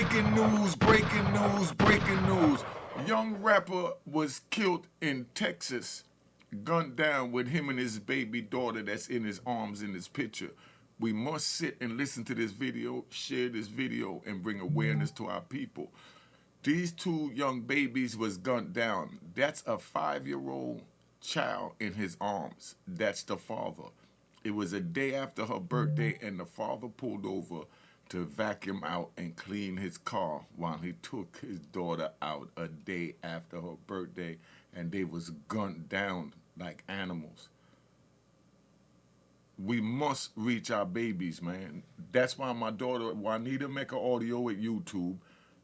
Breaking news, breaking news, breaking news. Young rapper was killed in Texas, gunned down with him and his baby daughter that's in his arms in this picture. We must sit and listen to this video, share this video, and bring awareness to our people. These two young babies was gunned down. That's a 5-year-old child in his arms. That's the father. It was a day after her birthday, and the father pulled over to vacuum out and clean his car while he took his daughter out a day after her birthday, and they was gunned down like animals. We must reach our babies, man. That's why my daughter Juanita Mecca Audio at YouTube,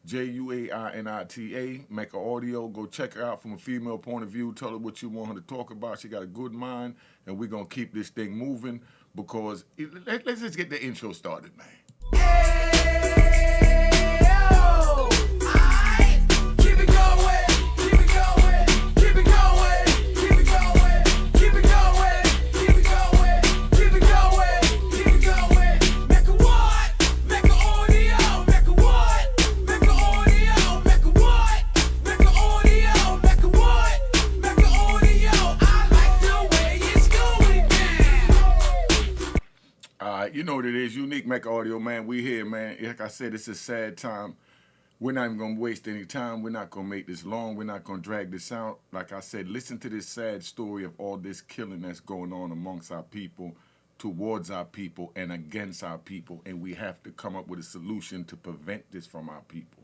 Juainita, Mecca Audio. Go check her out from a female point of view. Tell her what you want her to talk about. She got a good mind, and we're gonna keep this thing moving because let's just get the intro started, man. You know what it is, Unique Mecca Audio, man. We here, man. Like I said, it's a sad time. We're not even going to waste any time. We're not going to make this long. We're not going to drag this out. Like I said, listen to this sad story of all this killing that's going on amongst our people, towards our people, and against our people. And we have to come up with a solution to prevent this from our people.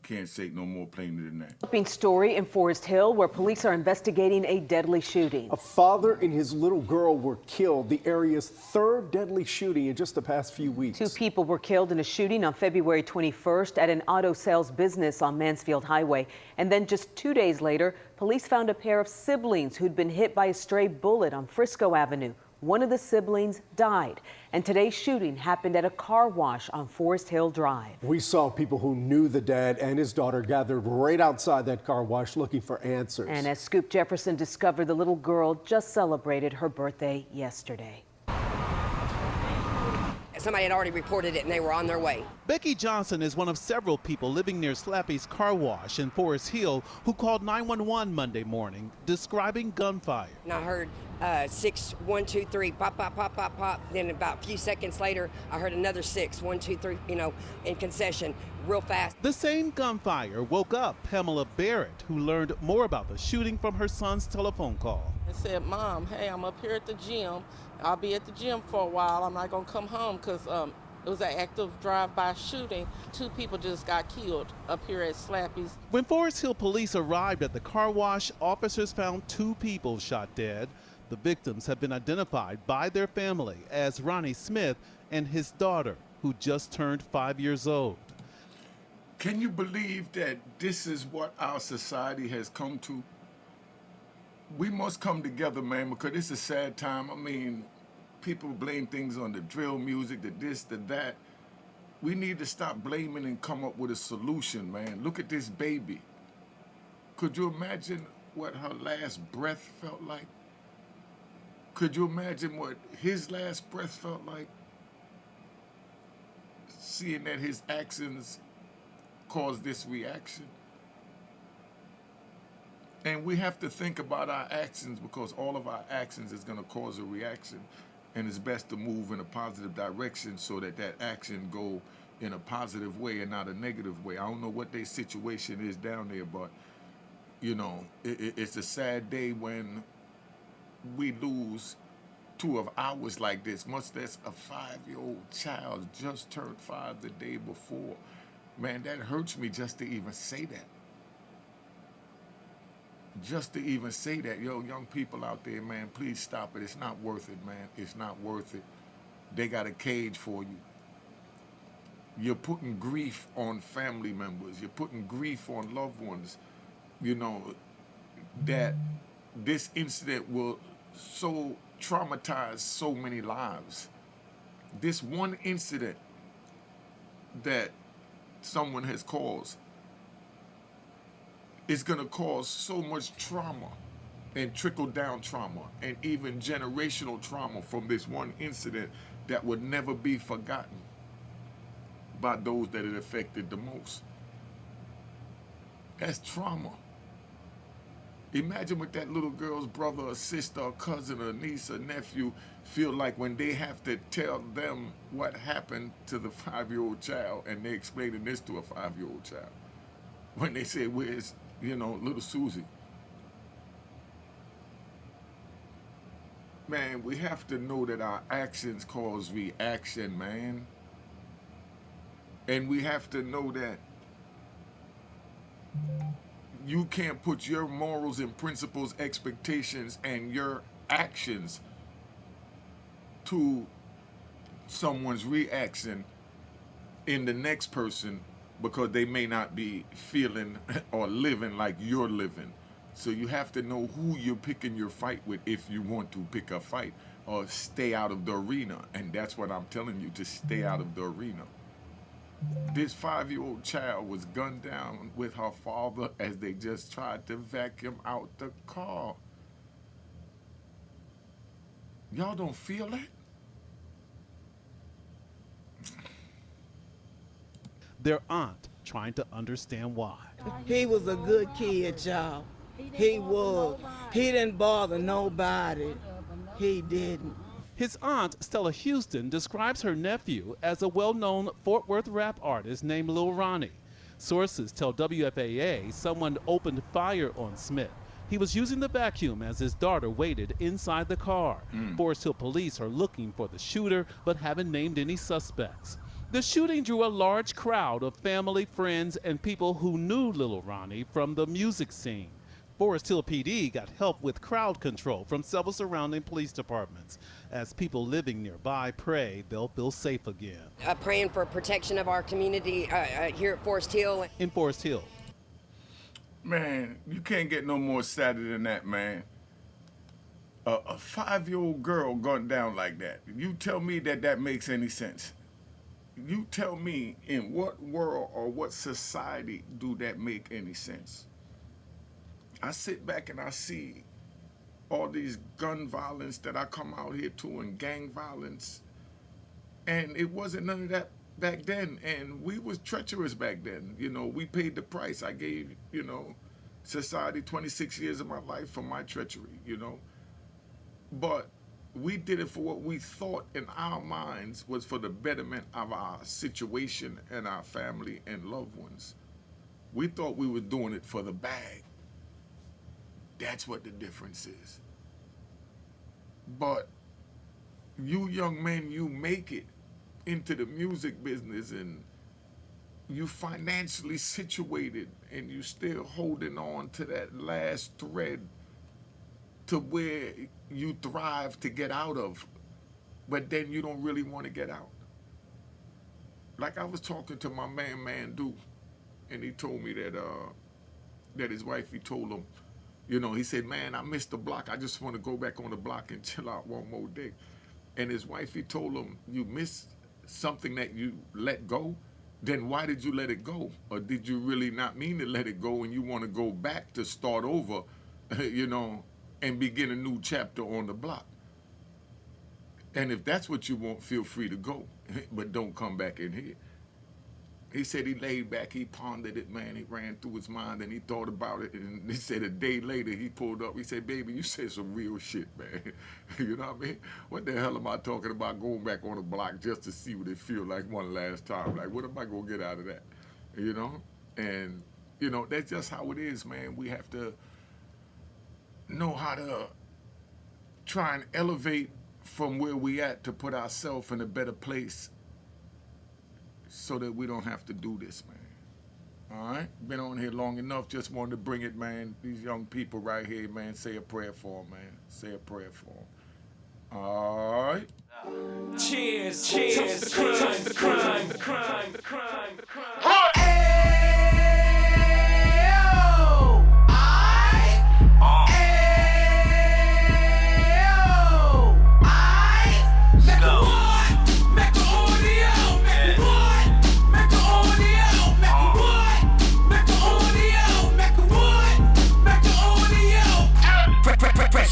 Can't say it no more plainly than that. Developing story in Forest Hill where police are investigating a deadly shooting. A father and his little girl were killed, the area's third deadly shooting in just the past few weeks. 2 people were killed in a shooting on February 21st at an auto sales business on Mansfield Highway. And then just 2 days later, police found a pair of siblings who'd been hit by a stray bullet on Frisco Avenue. One of the siblings died, and today's shooting happened at a car wash on Forest Hill Drive. We saw people who knew the dad and his daughter gathered right outside that car wash looking for answers. And as Scoop Jefferson discovered, the little girl just celebrated her birthday yesterday. Somebody had already reported it and they were on their way. Becky Johnson is one of several people living near Slappy's car wash in Forest Hill who called 911 Monday morning describing gunfire. And I heard 6, 1, 2, 3, pop, pop, pop, pop, pop. Then about a few seconds later, I heard another 6, 1, 2, 3, in concession, real fast. The same gunfire woke up Pamela Barrett, who learned more about the shooting from her son's telephone call. I said, Mom, hey, I'm up here at the gym. I'll be at the gym for a while. I'm not going to come home because it was an active drive-by shooting. 2 people just got killed up here at Slappy's. When Forest Hill police arrived at the car wash, officers found 2 people shot dead. The victims have been identified by their family as Ronnie Smith and his daughter, who just turned 5 years old. Can you believe that this is what our society has come to? We must come together, man, because it's a sad time. I mean, people blame things on the drill music, the this, the that. We need to stop blaming and come up with a solution, man. Look at this baby. Could you imagine what her last breath felt like? Could you imagine what his last breath felt like? Seeing that his actions caused this reaction. And we have to think about our actions because all of our actions is going to cause a reaction. And it's best to move in a positive direction so that that action go in a positive way and not a negative way. I don't know what their situation is down there, but, you know, it's a sad day when we lose 2 of ours like this, much less a 5-year-old child just turned 5 the day before. Man, that hurts me just to even say that. Just to even say that, yo, young people out there, man, please stop it. It's not worth it, man. It's not worth it. They got a cage for you. You're putting grief on family members. You're putting grief on loved ones. You know, that this incident will so traumatize so many lives. This one incident that someone has caused is going to cause so much trauma and trickle-down trauma and even generational trauma from this one incident that would never be forgotten. by those that it affected the most. That's trauma. Imagine what that little girl's brother or sister or cousin or niece or nephew feel like when they have to tell them what happened to the 5-year-old child, and they're explaining this to a 5-year-old child. When they say, where's, little Susie? Man, we have to know that our actions cause reaction, man. And we have to know that you can't put your morals and principles, expectations, and your actions to someone's reaction in the next person, because they may not be feeling or living like you're living. So you have to know who you're picking your fight with if you want to pick a fight or stay out of the arena. And that's what I'm telling you, to stay out of the arena. This 5-year-old child was gunned down with her father as they just tried to vacuum out the car. Y'all don't feel that? Their aunt trying to understand why. He was a good kid, y'all. He was. He didn't bother nobody. He didn't. His aunt, Stella Houston, describes her nephew as a well-known Fort Worth rap artist named Lil Ronnie. Sources tell WFAA someone opened fire on Smith. He was using the vacuum as his daughter waited inside the car. Forest Hill police are looking for the shooter, but haven't named any suspects. The shooting drew a large crowd of family, friends, and people who knew Lil Ronnie from the music scene. Forest Hill PD got help with crowd control from several surrounding police departments. As people living nearby pray they'll feel safe again. Praying for protection of our community here at Forest Hill. In Forest Hill. Man, you can't get no more sadder than that, man. A 5-year-old girl gunned down like that. You tell me that makes any sense. You tell me, in what world or what society do that make any sense? I sit back and I see all these gun violence that I come out here to, and gang violence, and it wasn't none of that back then, and we was treacherous back then. We paid the price. I gave, society 26 years of my life for my treachery, but we did it for what we thought in our minds was for the betterment of our situation and our family and loved ones. We thought we were doing it for the bag. That's what the difference is. But you young men, you make it into the music business and you financially situated and you still holding on to that last thread to where you thrive to get out of, but then you don't really want to get out. Like I was talking to my man Duke, and he told me that his wife, he told him, he said, man, I missed the block. I just want to go back on the block and chill out one more day. And his wife, he told him, you missed something that you let go? Then why did you let it go? Or did you really not mean to let it go and you want to go back to start over, and begin a new chapter on the block? And if that's what you want, feel free to go, but don't come back in here. He said he laid back, he pondered it, man. He ran through his mind and he thought about it. And he said a day later, he pulled up. He said, baby, you said some real shit, man. You know what I mean? What the hell am I talking about going back on the block just to see what it feel like one last time? Like, what am I going to get out of that? And, that's just how it is, man. We have to know how to try and elevate from where we at to put ourselves in a better place so that we don't have to do this, man. All right? Been on here long enough. Just wanted to bring it, man. These young people right here, man, say a prayer for them, man. Say a prayer for them. All right? Cheers, cheers, the crime, the crime, the crime, the crime, the crime.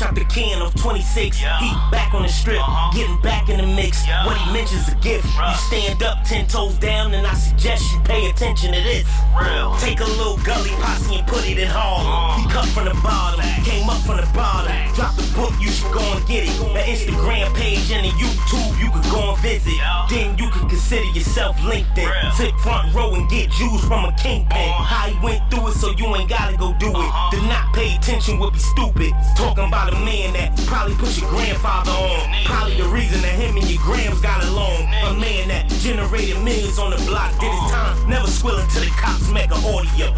Out the can of 26, he back on the strip, getting back in the mix. What he mentions a gift. You stand up 10 toes down, and I suggest you pay attention to this. Take a little gully posse and put it in Harlem. He cut from the bottom, came up from the bottom. Drop the book, you should go and get it. The Instagram page and the YouTube, you could go and visit. Then you could consider yourself LinkedIn. Sit front row and get Jews from a kingpin. How he went through it, so you ain't gotta go do it. To not pay attention would be stupid. Talking about a man that probably put your grandfather on. Probably the reason that him and your grams got along. A man that generated millions on the block, did his time, never squilling to the cops, Mecca audio.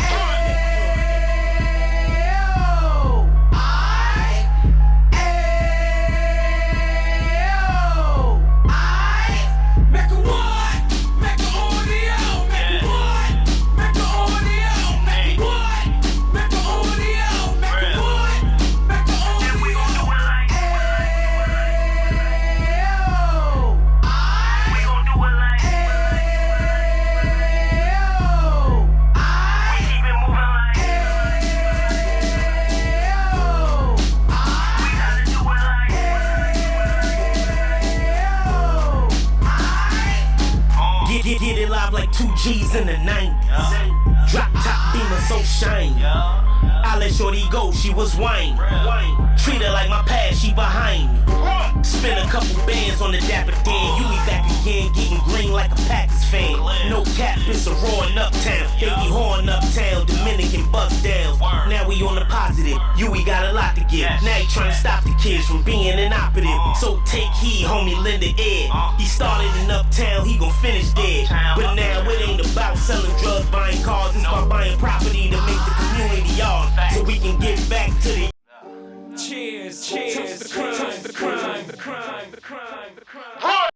Get it live like 2 G's in the 90s. Drop top beamer so shiny. I let shorty go, she was whining. Treat her like my past, she behind me. Spin a couple bands on the Dapper Dan. You be back again, getting green like a Packers fan. No cap, it's a roaring uptown. They be horn uptown, Dominican bust down. Now we on the positive, we got a lot to give. Now he trying to stop the kids from being inoperative. So take heed, homie, lend an ear. He started in uptown, he gon' finish there. But now it ain't about selling drugs, buying cars. It's about buying property to make the community ours, so we can get back to the Cheers, cheers, the crime, the crime, the crime, the crime, the crime.